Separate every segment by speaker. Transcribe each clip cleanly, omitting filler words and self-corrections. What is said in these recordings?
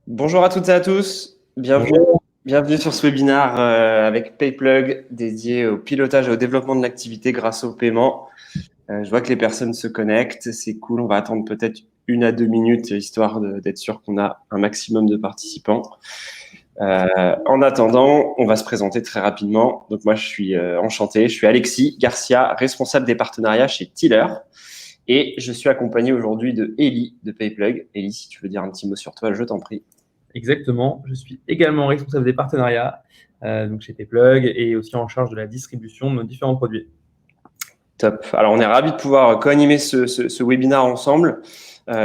Speaker 1: Bonjour à toutes et à tous,
Speaker 2: Bonjour.
Speaker 1: bienvenue sur ce webinaire avec PayPlug dédié au pilotage et au développement de l'activité grâce au paiement. Je vois que les personnes se connectent, c'est cool, on va attendre peut-être 1 à 2 minutes histoire d'être sûr qu'on a un maximum de participants. En attendant, on va se présenter très rapidement. Donc moi je suis enchanté, je suis Alexis Garcia, responsable des partenariats chez Tiller. Et je suis accompagné aujourd'hui de Ellie de PayPlug. Ellie, si tu veux dire un petit mot sur toi, je t'en prie.
Speaker 2: Exactement. Je suis également responsable des partenariats donc chez PayPlug et aussi en charge de la distribution de nos différents produits.
Speaker 1: Top. Alors, on est ravis de pouvoir co-animer ce webinaire ensemble.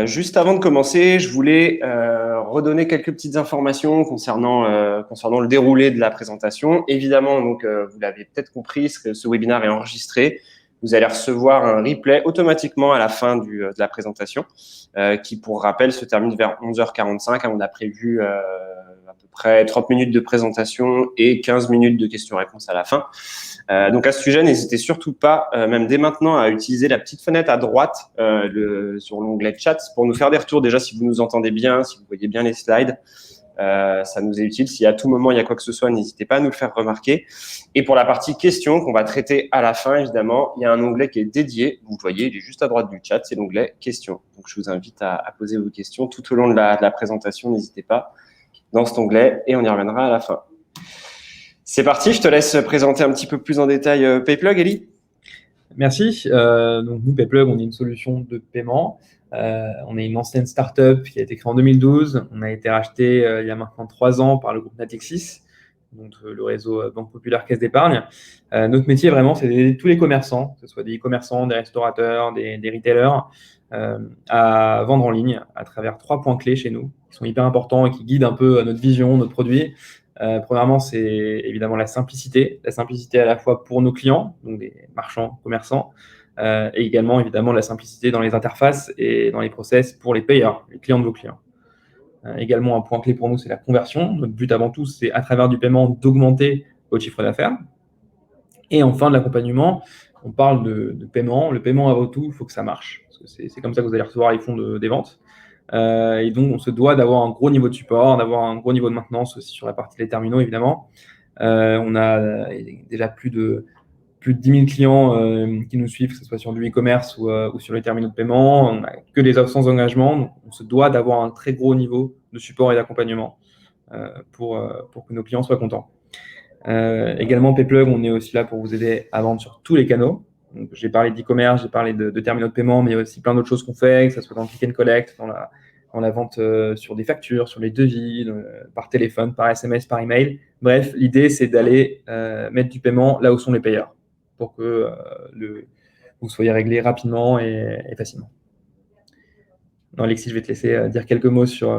Speaker 1: Juste avant de commencer, je voulais redonner quelques petites informations concernant le déroulé de la présentation. Évidemment, donc, vous l'avez peut-être compris, ce webinaire est enregistré. Vous allez recevoir un replay automatiquement à la fin de la présentation, qui, pour rappel, se termine vers 11h45. On a prévu à peu près 30 minutes de présentation et 15 minutes de questions-réponses à la fin. Donc à ce sujet, n'hésitez surtout pas, même dès maintenant, à utiliser la petite fenêtre à droite sur l'onglet chat pour nous faire des retours. Déjà, si vous nous entendez bien, si vous voyez bien les slides, ça nous est utile. Si à tout moment il y a quoi que ce soit, n'hésitez pas à nous le faire remarquer. Et pour la partie questions qu'on va traiter à la fin, évidemment, il y a un onglet qui est dédié. Vous voyez, il est juste à droite du chat, c'est l'onglet questions. Donc je vous invite à poser vos questions tout au long de la présentation. N'hésitez pas dans cet onglet et on y reviendra à la fin. C'est parti, je te laisse présenter un petit peu plus en détail PayPlug, Ellie.
Speaker 2: Merci. Donc nous, PayPlug, on est une solution de paiement. On est une ancienne startup qui a été créée en 2012. On a été racheté il y a maintenant 3 ans par le groupe Natixis, donc le réseau Banque Populaire Caisse d'Épargne. Notre métier, vraiment, c'est d'aider tous les commerçants, que ce soit des e-commerçants, des restaurateurs, des retailers, à vendre en ligne à travers 3 points clés chez nous, qui sont hyper importants et qui guident un peu notre vision, notre produit. Premièrement, c'est évidemment la simplicité à la fois pour nos clients, donc des marchands, commerçants, et également évidemment la simplicité dans les interfaces et dans les process pour les payeurs, les clients de vos clients. Également, un point clé pour nous, c'est la conversion. Notre but avant tout, c'est à travers du paiement d'augmenter votre chiffre d'affaires. Et enfin, de l'accompagnement, on parle de paiement. Le paiement avant tout, il faut que ça marche. Parce que c'est comme ça que vous allez recevoir les fonds des ventes. Et donc, on se doit d'avoir un gros niveau de support, d'avoir un gros niveau de maintenance aussi sur la partie des terminaux, évidemment. On a déjà plus de 10 000 clients qui nous suivent, que ce soit sur du e-commerce ou sur les terminaux de paiement. On n'a que des offres sans engagement. Donc, on se doit d'avoir un très gros niveau de support et d'accompagnement pour que nos clients soient contents. Également, PayPlug, on est aussi là pour vous aider à vendre sur tous les canaux. Donc, j'ai parlé d'e-commerce, j'ai parlé de terminaux de paiement, mais il y a aussi plein d'autres choses qu'on fait, que ce soit dans le click and collect, dans la vente sur des factures, sur les devis, par téléphone, par SMS, par email. Bref, l'idée, c'est d'aller mettre du paiement là où sont les payeurs pour que vous soyez réglé rapidement et facilement. Non, Alexis, je vais te laisser dire quelques mots sur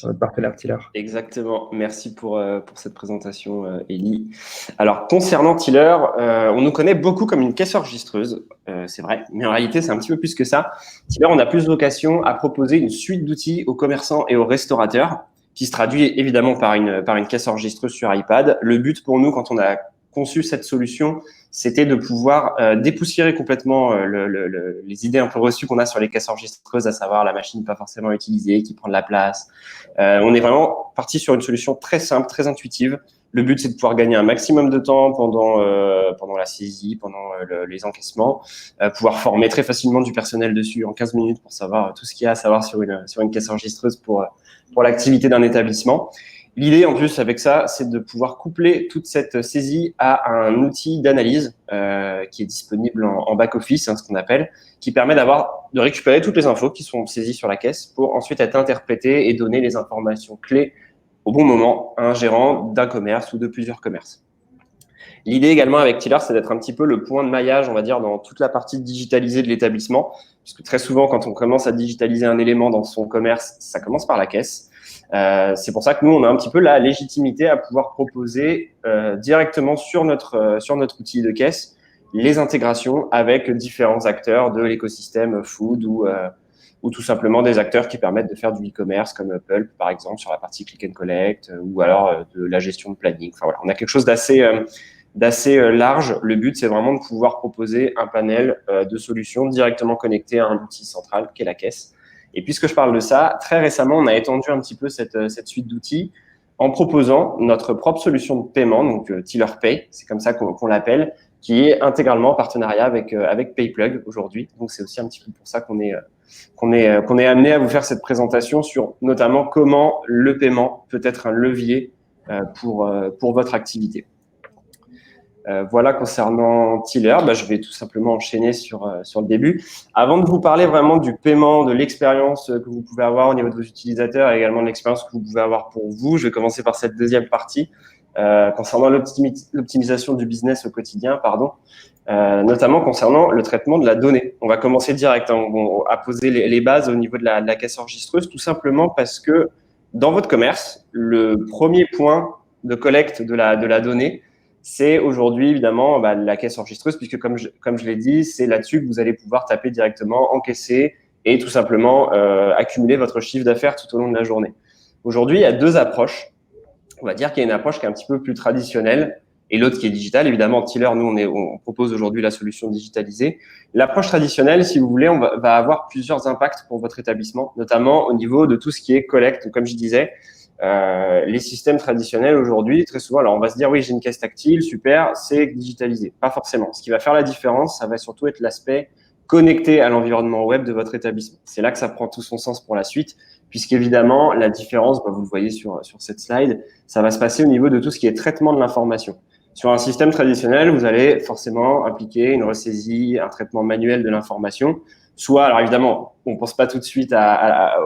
Speaker 2: notre partenaire Tiller.
Speaker 1: Exactement, merci pour cette présentation, Ellie. Alors, concernant Tiller, on nous connaît beaucoup comme une caisse enregistreuse, c'est vrai, mais en réalité, c'est un petit peu plus que ça. Tiller, on a plus vocation à proposer une suite d'outils aux commerçants et aux restaurateurs, qui se traduit évidemment par une caisse enregistreuse sur iPad. Le but pour nous, quand on a conçu cette solution, c'était de pouvoir dépoussiérer complètement les idées un peu reçues qu'on a sur les caisses enregistreuses, à savoir la machine pas forcément utilisée, qui prend de la place. On est vraiment parti sur une solution très simple, très intuitive. Le but, c'est de pouvoir gagner un maximum de temps pendant la saisie, pendant les encaissements, pouvoir former très facilement du personnel dessus en 15 minutes pour savoir tout ce qu'il y a à savoir sur une caisse enregistreuse pour l'activité d'un établissement. L'idée, en plus, avec ça, c'est de pouvoir coupler toute cette saisie à un outil d'analyse qui est disponible en back-office, ce qu'on appelle, qui permet de récupérer toutes les infos qui sont saisies sur la caisse pour ensuite être interprétées et donner les informations clés au bon moment à un gérant d'un commerce ou de plusieurs commerces. L'idée également avec Tiller, c'est d'être un petit peu le point de maillage, on va dire, dans toute la partie digitalisée de l'établissement, puisque très souvent, quand on commence à digitaliser un élément dans son commerce, ça commence par la caisse. C'est pour ça que nous, on a un petit peu la légitimité à pouvoir proposer directement sur notre outil de caisse les intégrations avec différents acteurs de l'écosystème food ou tout simplement des acteurs qui permettent de faire du e-commerce comme Pulp, par exemple, sur la partie click and collect ou alors de la gestion de planning. Enfin, voilà, on a quelque chose d'assez large. Le but, c'est vraiment de pouvoir proposer un panel de solutions directement connectées à un outil central qui est la caisse Et puisque je parle de ça, très récemment, on a étendu un petit peu cette suite d'outils en proposant notre propre solution de paiement, donc Tiller Pay, c'est comme ça qu'on l'appelle, qui est intégralement en partenariat avec PayPlug aujourd'hui. Donc, c'est aussi un petit peu pour ça qu'on est amené à vous faire cette présentation sur notamment comment le paiement peut être un levier pour votre activité. Voilà concernant Tiller, je vais tout simplement enchaîner sur le début. Avant de vous parler vraiment du paiement, de l'expérience que vous pouvez avoir au niveau de vos utilisateurs et également de l'expérience que vous pouvez avoir pour vous, je vais commencer par cette deuxième partie concernant l'optimisation du business au quotidien, notamment concernant le traitement de la donnée. On va commencer direct à poser les bases au niveau de la caisse enregistreuse, tout simplement parce que dans votre commerce, le premier point de collecte de la donnée, c'est aujourd'hui évidemment la caisse enregistreuse, puisque comme je l'ai dit, c'est là-dessus que vous allez pouvoir taper directement, encaisser et tout simplement accumuler votre chiffre d'affaires tout au long de la journée. Aujourd'hui, il y a deux approches. On va dire qu'il y a une approche qui est un petit peu plus traditionnelle et l'autre qui est digitale. Évidemment, Tiller, nous, on propose aujourd'hui la solution digitalisée. L'approche traditionnelle, si vous voulez, on va avoir plusieurs impacts pour votre établissement, notamment au niveau de tout ce qui est collecte. Comme je disais, les systèmes traditionnels aujourd'hui, très souvent, alors on va se dire, oui, j'ai une caisse tactile, super, c'est digitalisé. Pas forcément. Ce qui va faire la différence, ça va surtout être l'aspect connecté à l'environnement web de votre établissement. C'est là que ça prend tout son sens pour la suite, puisqu'évidemment, la différence, vous le voyez sur cette slide, ça va se passer au niveau de tout ce qui est traitement de l'information. Sur un système traditionnel, vous allez forcément impliquer une ressaisie, un traitement manuel de l'information. Soit, alors évidemment, on ne pense pas tout de suite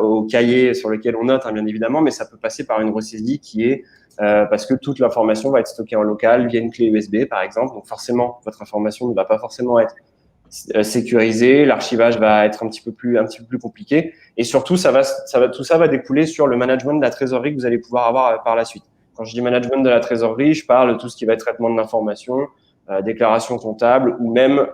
Speaker 1: au cahier sur lequel on note, bien évidemment, mais ça peut passer par une ressaisie qui est parce que toute l'information va être stockée en local via une clé USB, par exemple. Donc forcément, votre information ne va pas forcément être sécurisée, l'archivage va être un petit peu plus compliqué. Et surtout, tout ça va découler sur le management de la trésorerie que vous allez pouvoir avoir par la suite. Quand je dis management de la trésorerie, je parle de tout ce qui va être traitement de l'information, déclaration comptable ou même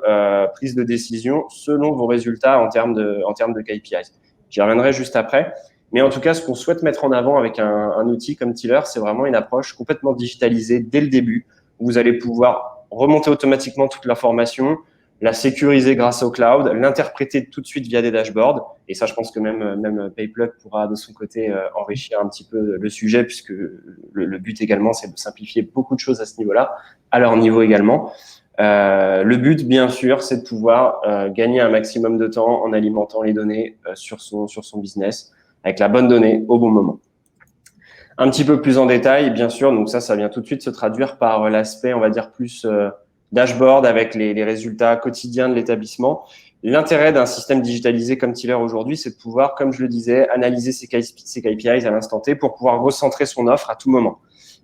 Speaker 1: prise de décision selon vos résultats en termes de KPIs. J'y reviendrai juste après. Mais en tout cas, ce qu'on souhaite mettre en avant avec un outil comme Tiller, c'est vraiment une approche complètement digitalisée dès le début, où vous allez pouvoir remonter automatiquement toute l'information, la sécuriser grâce au cloud, l'interpréter tout de suite via des dashboards. Et ça, je pense que même PayPlug pourra de son côté enrichir un petit peu le sujet, puisque le but également, c'est de simplifier beaucoup de choses à ce niveau-là, à leur niveau également. Le but, bien sûr, c'est de pouvoir gagner un maximum de temps en alimentant les données sur son business, avec la bonne donnée au bon moment. Un petit peu plus en détail, bien sûr, donc ça vient tout de suite se traduire par l'aspect, on va dire, plus dashboard avec les résultats quotidiens de l'établissement. L'intérêt d'un système digitalisé comme Tiller aujourd'hui, c'est de pouvoir, comme je le disais, analyser ses KPIs à l'instant T pour pouvoir recentrer son offre à tout moment.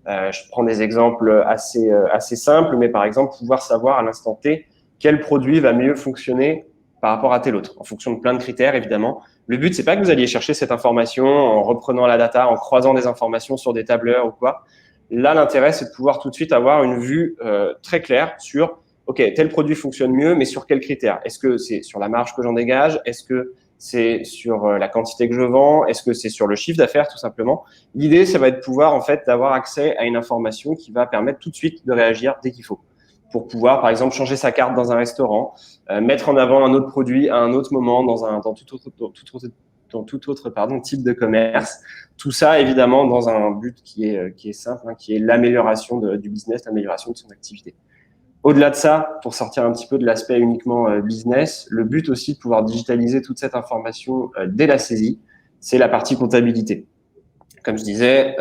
Speaker 1: Je prends des exemples assez simples, mais par exemple, pouvoir savoir à l'instant T quel produit va mieux fonctionner par rapport à tel autre, en fonction de plein de critères, évidemment. Le but, c'est pas que vous alliez chercher cette information en reprenant la data, en croisant des informations sur des tableurs ou quoi. Là, l'intérêt, c'est de pouvoir tout de suite avoir une vue très claire sur, OK, tel produit fonctionne mieux, mais sur quels critères? Est-ce que c'est sur la marge que j'en dégage? Est-ce que c'est sur la quantité que je vends? Est-ce que c'est sur le chiffre d'affaires, tout simplement? L'idée, ça va être de pouvoir, en fait, d'avoir accès à une information qui va permettre tout de suite de réagir dès qu'il faut. Pour pouvoir, par exemple, changer sa carte dans un restaurant, mettre en avant un autre produit à un autre moment dans tout autre type de commerce. Tout ça, évidemment, dans un but qui est simple, qui est l'amélioration du business, l'amélioration de son activité. Au-delà de ça, pour sortir un petit peu de l'aspect uniquement business, le but aussi de pouvoir digitaliser toute cette information dès la saisie, c'est la partie comptabilité. Comme je disais,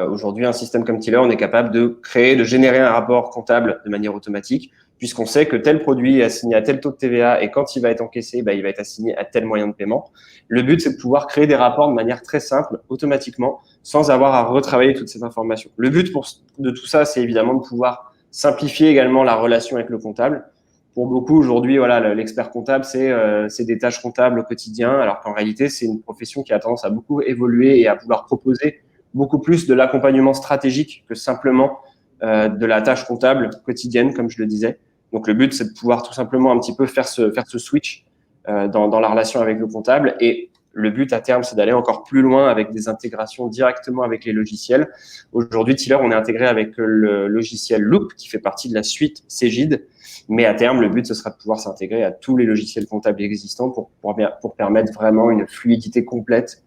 Speaker 1: aujourd'hui, un système comme Tiller, on est capable de générer un rapport comptable de manière automatique, puisqu'on sait que tel produit est assigné à tel taux de TVA et quand il va être encaissé, il va être assigné à tel moyen de paiement. Le but, c'est de pouvoir créer des rapports de manière très simple, automatiquement, sans avoir à retravailler toute cette information. Le but de tout ça, c'est évidemment de pouvoir simplifier également la relation avec le comptable. Pour beaucoup, aujourd'hui, l'expert comptable, c'est des tâches comptables au quotidien, alors qu'en réalité, c'est une profession qui a tendance à beaucoup évoluer et à pouvoir proposer beaucoup plus de l'accompagnement stratégique que simplement de la tâche comptable quotidienne, comme je le disais. Donc, le but, c'est de pouvoir tout simplement un petit peu faire ce switch dans la relation avec le comptable et Le but à terme, c'est d'aller encore plus loin avec des intégrations directement avec les logiciels. Aujourd'hui, Tiller, on est intégré avec le logiciel Loop, qui fait partie de la suite Cegid. Mais à terme, le but, ce sera de pouvoir s'intégrer à tous les logiciels comptables existants pour permettre vraiment une fluidité complète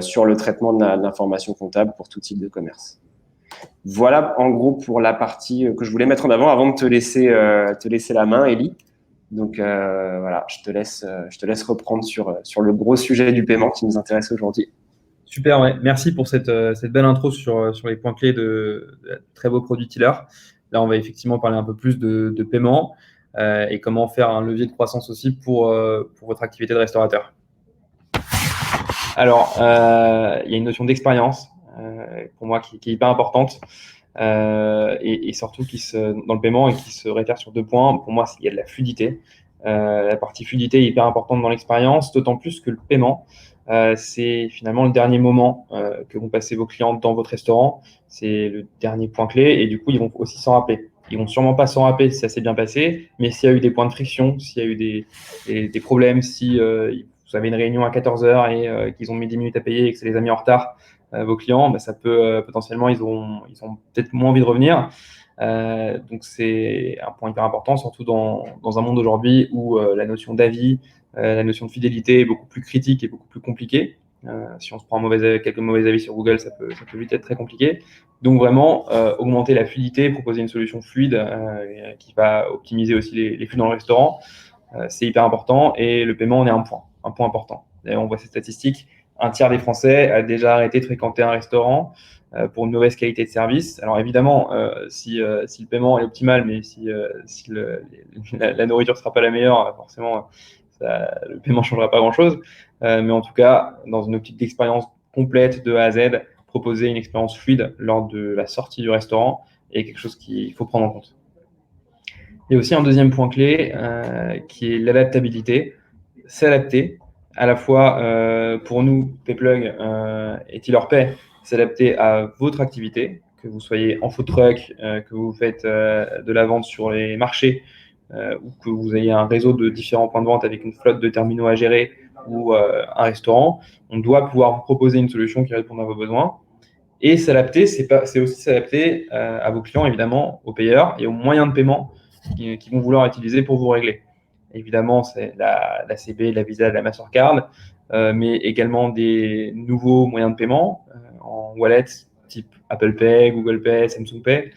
Speaker 1: sur le traitement de l'information comptable pour tout type de commerce. Voilà, en gros, pour la partie que je voulais mettre en avant de te laisser la main, Élie. Donc voilà, je te laisse reprendre sur le gros sujet du paiement qui nous intéresse aujourd'hui.
Speaker 2: Super, ouais. Merci pour cette belle intro sur les points clés de très beau produit Tiller. Là, on va effectivement parler un peu plus de paiement et comment faire un levier de croissance aussi pour votre activité de restaurateur. Alors, il y a une notion d'expérience pour moi qui est hyper importante et surtout dans le paiement et qui se réfère sur 2 points. Pour moi, il y a de la fluidité. La partie fluidité est hyper importante dans l'expérience, d'autant plus que le paiement, c'est finalement le dernier moment que vont passer vos clients dans votre restaurant. C'est le dernier point clé et du coup, ils vont aussi s'en rappeler. Ils vont sûrement pas s'en rappeler si ça s'est bien passé, mais s'il y a eu des points de friction, s'il y a eu des problèmes, si vous avez une réunion à 14 heures et qu'ils ont mis 10 minutes à payer et que ça les a mis en retard, vos clients, ça peut potentiellement, ils ont peut-être moins envie de revenir. Donc c'est un point hyper important, surtout dans un monde aujourd'hui où la notion d'avis, la notion de fidélité est beaucoup plus critique et beaucoup plus compliquée. Si on se prend quelques mauvais avis sur Google, ça peut vite être très compliqué. Donc vraiment, augmenter la fluidité, proposer une solution fluide qui va optimiser aussi les flux dans le restaurant, c'est hyper important. Et le paiement en est un point important. D'ailleurs, on voit ces statistiques, 1/3 des Français a déjà arrêté de fréquenter un restaurant pour une mauvaise qualité de service. Alors évidemment, si le paiement est optimal, mais si la nourriture ne sera pas la meilleure, forcément, le paiement ne changera pas grand-chose. Mais en tout cas, dans une optique d'expérience complète de A à Z, proposer une expérience fluide lors de la sortie du restaurant est quelque chose qu'il faut prendre en compte. Il y a aussi un deuxième point clé qui est l'adaptabilité. S'adapter à la fois pour nous, PayPlug et TillerPay, s'adapter à votre activité, que vous soyez en food truck, que vous faites de la vente sur les marchés ou que vous ayez un réseau de différents points de vente avec une flotte de terminaux à gérer ou un restaurant. On doit pouvoir vous proposer une solution qui réponde à vos besoins. Et s'adapter, c'est aussi s'adapter à vos clients, évidemment, aux payeurs et aux moyens de paiement qu'ils vont vouloir utiliser pour vous régler. Évidemment, c'est la CB, la Visa, la Mastercard, mais également des nouveaux moyens de paiement en wallet type Apple Pay, Google Pay, Samsung Pay.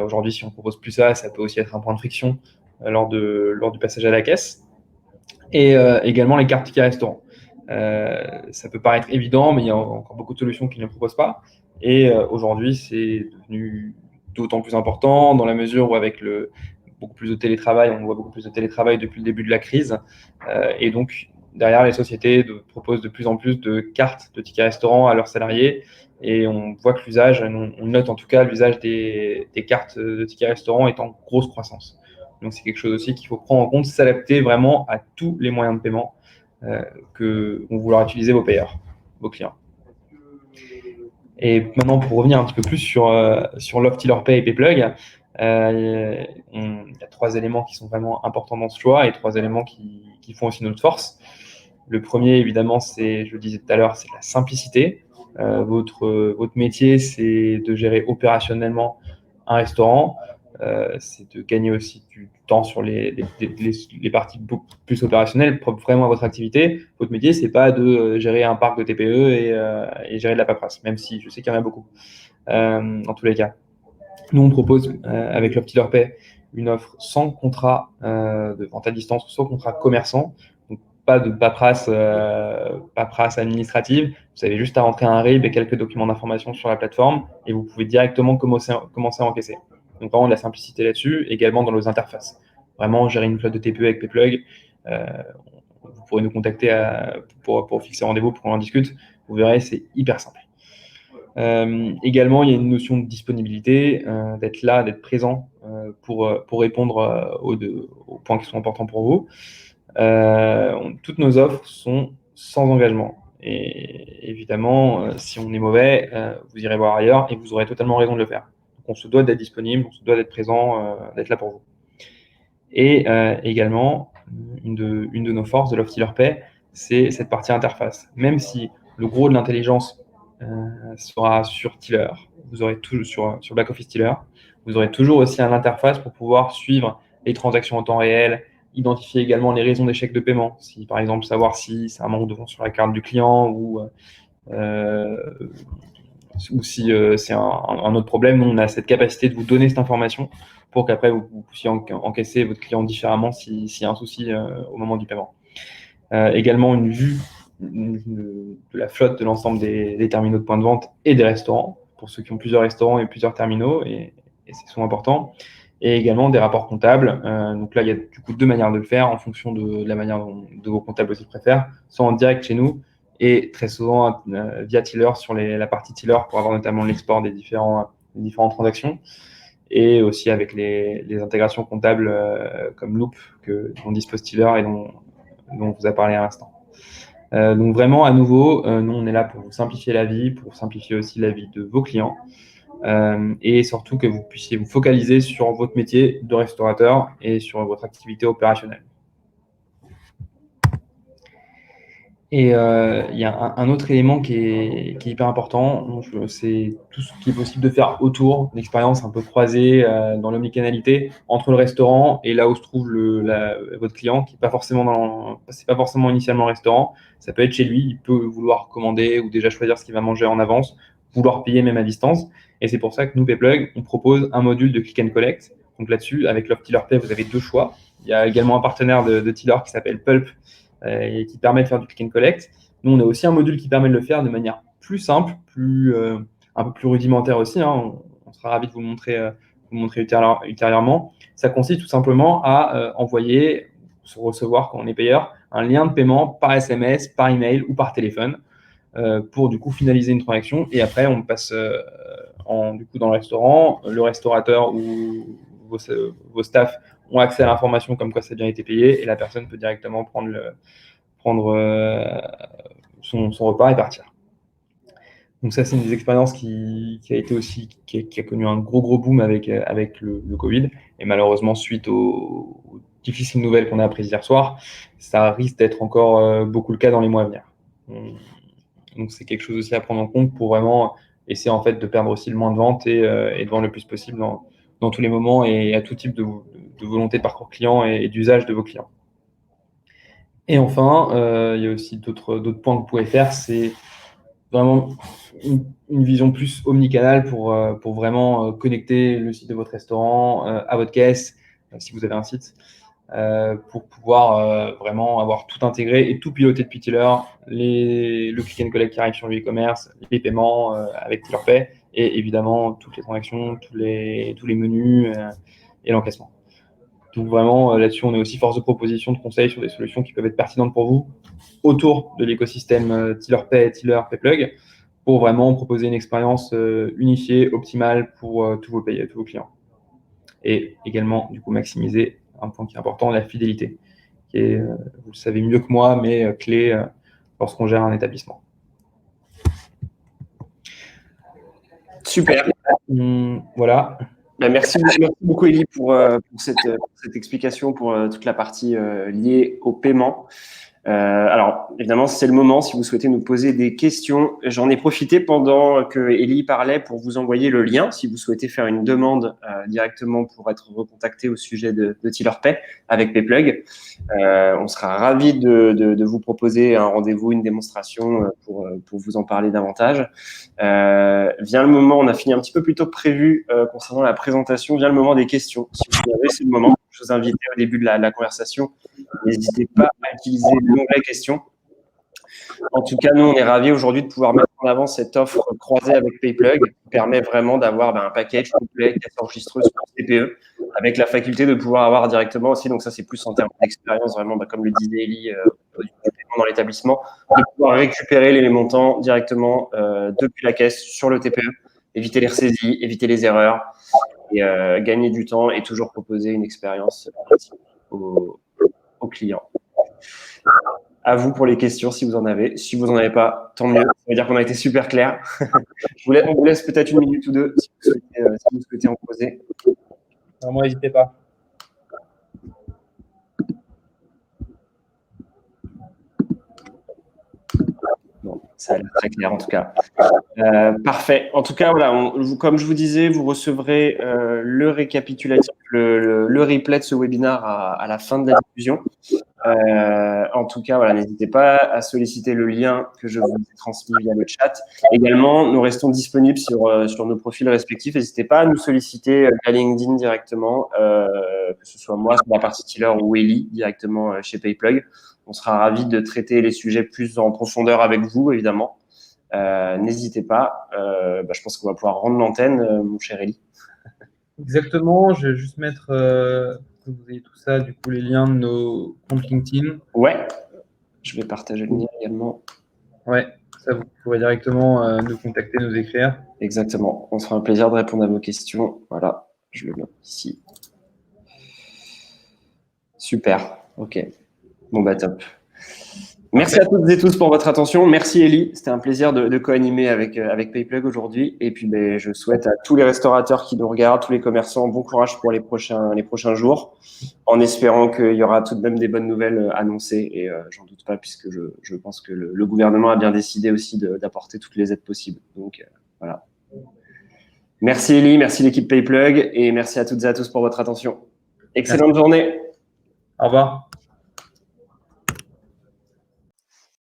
Speaker 2: Aujourd'hui, si on ne propose plus ça, ça peut aussi être un point de friction lors du passage à la caisse. Et également les cartes tickets restaurant. Ça peut paraître évident, mais il y a encore beaucoup de solutions qui ne le proposent pas. Et aujourd'hui, c'est devenu d'autant plus important dans la mesure où avec beaucoup plus de télétravail, on voit beaucoup plus de télétravail depuis le début de la crise. Et donc, derrière, les sociétés proposent de plus en plus de cartes de tickets restaurant à leurs salariés. Et on voit que on note en tout cas l'usage des cartes de tickets restaurant est en grosse croissance. Donc, c'est quelque chose aussi qu'il faut prendre en compte, s'adapter vraiment à tous les moyens de paiement que vont vouloir utiliser vos payeurs, vos clients. Et maintenant, pour revenir un petit peu plus sur l'offre TillerPay et PayPlug, il y a 3 éléments qui sont vraiment importants dans ce choix et 3 éléments qui font aussi notre force. Le premier, évidemment, je le disais tout à l'heure, c'est la simplicité. Votre métier, c'est de gérer opérationnellement un restaurant. C'est de gagner aussi du temps sur les parties beaucoup plus opérationnelles, propres vraiment à votre activité. Votre métier, c'est pas de gérer un parc de TPE et gérer de la paperasse, même si je sais qu'il y en a beaucoup, dans tous les cas. Nous, on propose, avec l'offre TillerPay, une offre sans contrat de vente à distance, sans contrat commerçant. Donc, pas de paperasse administrative. Vous avez juste à rentrer un RIB et quelques documents d'information sur la plateforme et vous pouvez directement commencer à encaisser. Donc, vraiment de la simplicité là-dessus, également dans nos interfaces. Vraiment, gérer une flotte de TPE avec PayPlug. Vous pourrez nous contacter pour fixer rendez-vous pour qu'on en discute. Vous verrez, c'est hyper simple. Également, il y a une notion de disponibilité, d'être là, d'être présent pour répondre aux points qui sont importants pour vous. Toutes nos offres sont sans engagement. Et évidemment, si on est mauvais, vous irez voir ailleurs et vous aurez totalement raison de le faire. Donc, on se doit d'être disponible, on se doit d'être présent, d'être là pour vous. Et également, une de nos forces de l'offre TillerPay, c'est cette partie interface. Même si le gros de l'intelligence sera sur Tiller, vous aurez toujours sur back-office Tiller, vous aurez toujours aussi une interface pour pouvoir suivre les transactions en temps réel, identifier également les raisons d'échec de paiement. Si, par exemple, savoir si c'est un manque de fonds sur la carte du client ou si c'est un autre problème, nous, on a cette capacité de vous donner cette information pour qu'après, vous puissiez encaisser votre client différemment s'il y a un souci au moment du paiement. Également, une vue de la flotte de l'ensemble des terminaux de points de vente et des restaurants, pour ceux qui ont plusieurs restaurants et plusieurs terminaux, et c'est souvent important. Et également des rapports comptables. Donc là, il y a du coup 2 manières de le faire en fonction de la manière dont vos comptables aussi préfèrent, soit en direct chez nous, et très souvent via Tiller sur la partie Tiller pour avoir notamment l'export des différentes transactions, et aussi avec les intégrations comptables comme Loop dont dispose Tiller et dont on vous a parlé à l'instant. Donc vraiment, à nouveau, nous, on est là pour vous simplifier la vie, pour simplifier aussi la vie de vos clients, et surtout que vous puissiez vous focaliser sur votre métier de restaurateur et sur votre activité opérationnelle. Et il y a un autre élément qui est hyper important, c'est tout ce qui est possible de faire autour, l'expérience un peu croisée dans l'omnicanalité entre le restaurant et là où se trouve votre client, qui n'est pas forcément c'est pas forcément initialement le restaurant, ça peut être chez lui, il peut vouloir commander ou déjà choisir ce qu'il va manger en avance, vouloir payer même à distance. Et c'est pour ça que nous, PayPlug, on propose un module de click and collect. Donc là-dessus, avec l'offre Tiller Pay, vous avez 2 choix. Il y a également un partenaire de Tiller qui s'appelle Pulp, et qui permet de faire du click and collect. Nous, on a aussi un module qui permet de le faire de manière plus simple, un peu plus rudimentaire aussi. On sera ravis de vous le montrer ultérieurement. Ça consiste tout simplement à envoyer, recevoir quand on est payeur, un lien de paiement par SMS, par email ou par téléphone pour du coup finaliser une transaction. Et après, on passe du coup dans le restaurant. Le restaurateur ou vos staffs ont accès à l'information comme quoi ça a bien été payé et la personne peut directement prendre son repas et partir. Donc ça, c'est une des expériences qui a connu un gros boom avec le Covid. Et malheureusement, suite aux difficiles nouvelles qu'on a apprises hier soir, ça risque d'être encore beaucoup le cas dans les mois à venir. Donc c'est quelque chose aussi à prendre en compte pour vraiment essayer en fait de perdre aussi le moins de ventes et de vendre le plus possible dans tous les moments et à tout type de volonté de parcours client et d'usage de vos clients. Et enfin, il y a aussi d'autres points que vous pouvez faire, c'est vraiment une vision plus omnicanal pour vraiment connecter le site de votre restaurant à votre caisse, si vous avez un site, pour pouvoir vraiment avoir tout intégré et tout piloter depuis Tiller, le click and collect qui arrive sur le e-commerce, les paiements avec Tiller Pay et évidemment toutes les transactions, tous les menus et l'encaissement. Donc vraiment là-dessus, on est aussi force de proposition, de conseils sur des solutions qui peuvent être pertinentes pour vous autour de l'écosystème Tiller Pay, Tiller, PayPlug, pour vraiment proposer une expérience unifiée, optimale pour tous vos clients. Et également, du coup, maximiser un point qui est important, la fidélité, qui est, vous le savez mieux que moi, mais clé lorsqu'on gère un établissement.
Speaker 1: Super.
Speaker 2: Voilà.
Speaker 1: Merci beaucoup, Élie, pour cette explication, pour toute la partie liée au paiement. Alors, évidemment, c'est le moment si vous souhaitez nous poser des questions. J'en ai profité pendant que Élie parlait pour vous envoyer le lien si vous souhaitez faire une demande directement pour être recontacté au sujet de Tiller Pay avec PayPlug. On sera ravis de vous proposer un rendez-vous, une démonstration pour vous en parler davantage. Vient le moment, on a fini un petit peu plus tôt que prévu concernant la présentation, vient le moment des questions. Si vous avez, c'est le moment. Je vous invite au début de la conversation. N'hésitez pas à utiliser l'onglet questions. En tout cas, nous, on est ravis aujourd'hui de pouvoir mettre en avant cette offre croisée avec PayPlug qui permet vraiment d'avoir un package complet, caisse enregistreuse pour CPE, avec la faculté de pouvoir avoir directement aussi, donc ça c'est plus en termes d'expérience, vraiment, comme le disait Élie, dans l'établissement, de pouvoir récupérer les montants directement depuis la caisse sur le TPE, éviter les ressaisies, éviter les erreurs, et gagner du temps et toujours proposer une expérience aux clients. À vous pour les questions si vous en avez. Si vous n'en avez pas, tant mieux. Ça veut dire qu'on a été super clair. On vous laisse peut-être une minute ou deux si vous souhaitez en poser.
Speaker 2: Non, moi, n'hésitez pas.
Speaker 1: Ça a l'air très clair en tout cas. Parfait. En tout cas, voilà, comme je vous disais, vous recevrez le récapitulatif, le replay de ce webinaire à la fin de la diffusion. En tout cas, voilà, n'hésitez pas à solliciter le lien que je vous ai transmis via le chat. Également, nous restons disponibles sur nos profils respectifs. N'hésitez pas à nous solliciter via LinkedIn directement, que ce soit moi sur la partie Tiller ou Ellie directement chez Payplug. On sera ravis de traiter les sujets plus en profondeur avec vous, évidemment. N'hésitez pas. Je pense qu'on va pouvoir rendre l'antenne, mon cher Ellie.
Speaker 2: Exactement. Je vais juste mettre, que vous ayez tout ça, du coup, les liens de nos comptes LinkedIn.
Speaker 1: Ouais, je vais partager le lien également.
Speaker 2: Ouais, ça, vous pourrez directement nous contacter, nous écrire.
Speaker 1: Exactement. On se fera un plaisir de répondre à vos questions. Voilà, je le mets ici. Super. OK. Bon, top. Merci à toutes et tous pour votre attention. Merci Ellie. C'était un plaisir de co-animer avec Payplug aujourd'hui. Et puis, je souhaite à tous les restaurateurs qui nous regardent, tous les commerçants, bon courage pour les prochains jours, en espérant qu'il y aura tout de même des bonnes nouvelles annoncées. Et j'en doute pas, puisque je pense que le gouvernement a bien décidé aussi d'apporter toutes les aides possibles. Donc, voilà. Merci Ellie, merci l'équipe Payplug et merci à toutes et à tous pour votre attention. Excellente journée.
Speaker 2: Au revoir.